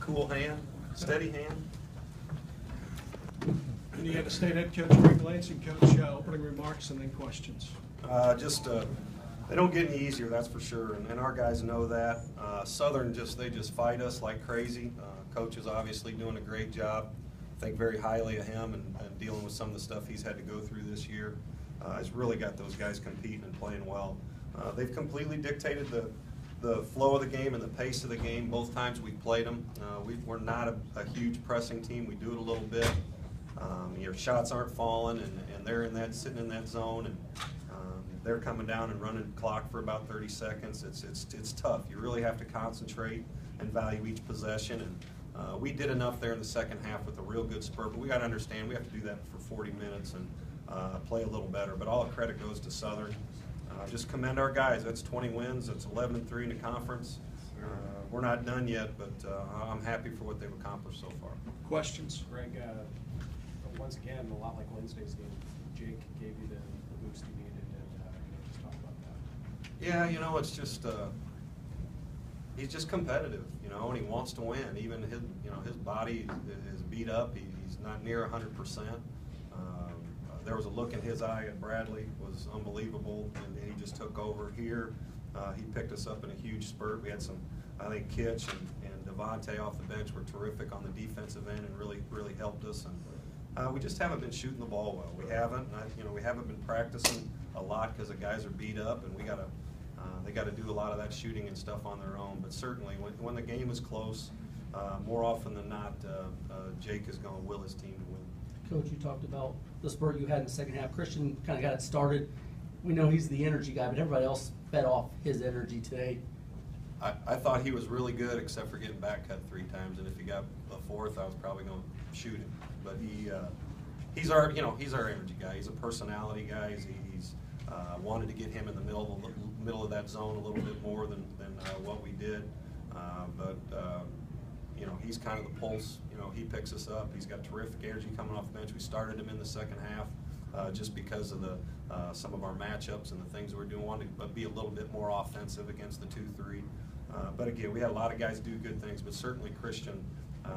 cool hand, steady hand. And you got the state head coach, Greg Lansing, coach, opening remarks and then questions. They don't get any easier, that's for sure, and our guys know that. Southern they just fight us like crazy. Coach is obviously doing a great job. I think very highly of him and dealing with some of the stuff he's had to go through this year. Has really got those guys competing and playing well. They've completely dictated the flow of the game and the pace of the game both times we've played them. We're not a huge pressing team. We do it a little bit. Your shots aren't falling, and they're sitting in that zone, and they're coming down and running the clock for about 30 seconds. It's tough. You really have to concentrate and value each possession. And we did enough there in the second half with a real good spurt, but we got to understand we have to do that for 40 minutes and play a little better. But all the credit goes to Southern. Just commend our guys. That's 20 wins. That's 11-3 in the conference. We're not done yet, but I'm happy for what they've accomplished so far. Questions? Greg, once again, a lot like Wednesday's game, Jake gave you the boost you needed, and just talk about that. Yeah, it's just he's just competitive, and he wants to win. Even his body is beat up. He's not near 100%. There was a look in his eye at Bradley, was unbelievable, and he just took over here. He picked us up in a huge spurt. We had some, I think, Kitch and Devontae off the bench were terrific on the defensive end and really helped us. And we just haven't been shooting the ball well. We haven't. We haven't been practicing a lot because the guys are beat up, and they got to do a lot of that shooting and stuff on their own. But certainly, when the game is close, more often than not, Jake is going to will his team to win. Coach, you talked about the spurt you had in the second half. Christian kind of got it started. We know he's the energy guy, but everybody else fed off his energy today. I thought he was really good, except for getting back cut 3 times. And if he got a 4th, I was probably going to shoot him. But he's our energy guy. He's a personality guy. He's wanted to get him in the middle of that zone a little bit more than what we did. He's kind of the pulse. He picks us up. He's got terrific energy coming off the bench. We started him in the second half just because of some of our matchups and the things we're doing. Wanted to be a little bit more offensive against the 2-3. But again, we had a lot of guys do good things, but certainly Christian,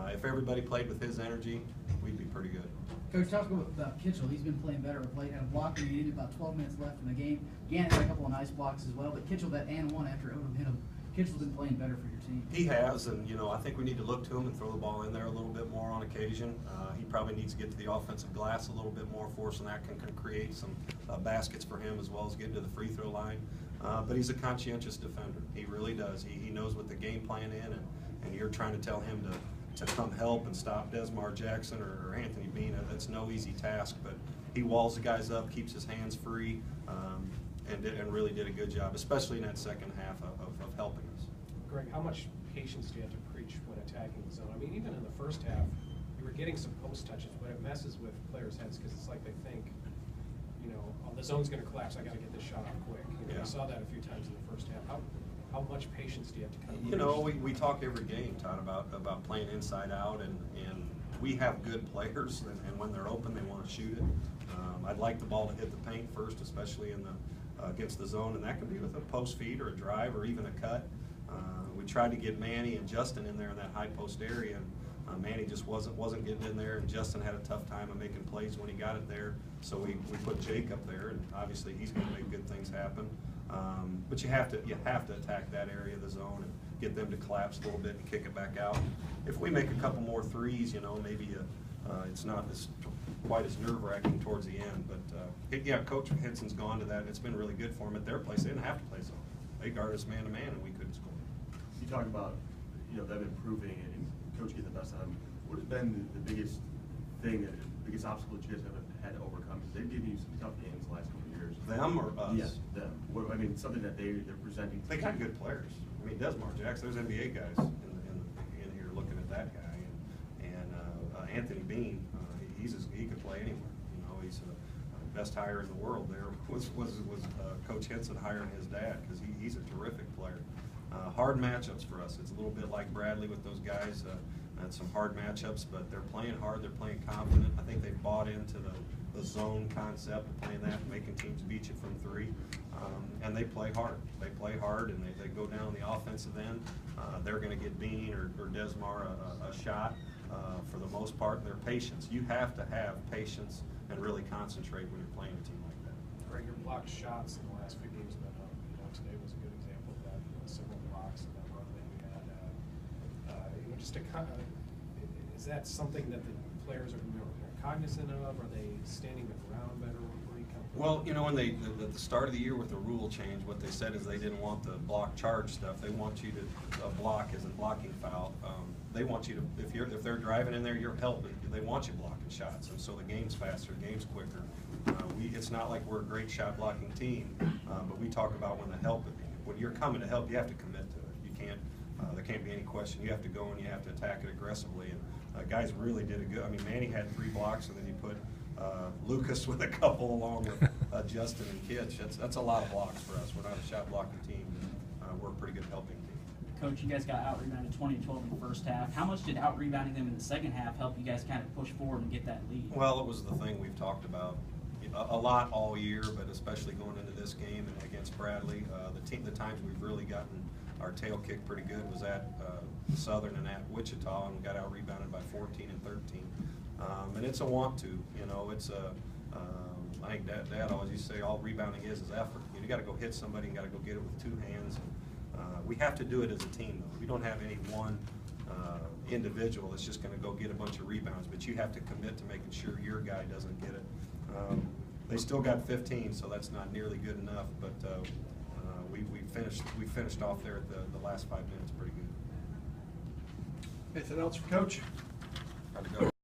if everybody played with his energy, we'd be pretty good. Coach, talk about Kitchell. He's been playing better of late. Had a block when he needed about 12 minutes left in the game. Gannon had a couple of nice blocks as well, but Kitchell, that and one after Odom hit him. Kitchell's been playing better for your team. He has, and I think we need to look to him and throw the ball in there a little bit more on occasion. He probably needs to get to the offensive glass a little bit more for us, and that can create some baskets for him as well as getting to the free throw line. But he's a conscientious defender. He really does. He knows what the game plan is, and you're trying to tell him to come help and stop Desmar Jackson or Anthony Bean. That's no easy task, but he walls the guys up, keeps his hands free, and really did a good job, especially in that second half of helping us. Greg, how much patience do you have to preach when attacking the zone? I mean, even in the first half, you were getting some post touches, but it messes with players' heads because it's like they think, oh, the zone's going to collapse. I got to get this shot off quick. Yeah. We saw that a few times in the first half. How much patience do you have to kind of we talk every game, Todd, about playing inside out, and we have good players, and when they're open, they want to shoot it. I'd like the ball to hit the paint first, especially in against the zone, and that can be with a post feed or a drive or even a cut. We tried to get Manny and Justin in there in that high post area, and Manny just wasn't getting in there, and Justin had a tough time of making plays when he got it there. So we put Jake up there, and obviously he's going to make good things happen. But you have to attack that area of the zone and get them to collapse a little bit and kick it back out. If we make a couple more threes, maybe it's not quite as nerve-wracking towards the end. But Coach Henson's gone to that. It's been really good for him at their place. They didn't have to play zone. They guarded us man-to-man, and we couldn't score. You talk about them improving and Coach getting the best out of them. What has been the biggest obstacle that you guys have had to overcome? Because they've given you some tough games the last couple of years. Them or us? Yes, them. Something that they're presenting. They got good players. I mean, Desmar Jackson, there's NBA guys in here looking at that guy, and Anthony Bean, he could play anywhere. He's the best hire in the world. There was Coach Henson hiring his dad because he's a terrific player. Hard matchups for us. It's a little bit like Bradley with those guys. and some hard matchups, but they're playing hard, they're playing confident. I think they've bought into the zone concept of playing that, making teams beat you from three. And they play hard. They play hard, and they go down the offensive end. They're going to get Bean or Desmar a shot for the most part. Their patience. You have to have patience and really concentrate when you're playing a team like that. Greg, your blocked shots in the last few games have been up. You know, today was a good example of that. You know, several blocks and that run that you had. You know, just to kind of, is that something that the players are, you know, cognizant of? Are they standing the ground better? Where you come from? Well, you know, when at the start of the year with the rule change, what they said is they didn't want the block charge stuff. They want you to block as a blocking foul. They want you to, if they're driving in there, you're helping. They want you blocking shots, and so the game's faster, the game's quicker. It's not like we're a great shot blocking team, but we talk about when you're coming to help, you have to commit to it. You can't. There can't be any question. You have to go and you have to attack it aggressively. And guys really did a good. I mean, Manny had 3 blocks, and then you put Lucas with a couple along with Justin and Kitch. That's a lot of blocks for us. We're not a shot blocking team. We're a pretty good helping team. Coach, you guys got out-rebounded 20-12 in the first half. How much did out-rebounding them in the second half help you guys kind of push forward and get that lead? Well, it was the thing we've talked about a lot all year, but especially going into this game and against Bradley. The times we've really gotten our tail kicked pretty good was at Southern and at Wichita, and we got out-rebounded by 14 and 13. And it's a want to, you know, it's a, I think Dad always used to say all rebounding is effort. You got to go hit somebody and got to go get it with 2 hands. We have to do it as a team, though. We don't have any one individual that's just going to go get a bunch of rebounds, but you have to commit to making sure your guy doesn't get it. They still got 15, so that's not nearly good enough, but we finished off there at the last 5 minutes pretty good. Anything else for Coach? Hard to go.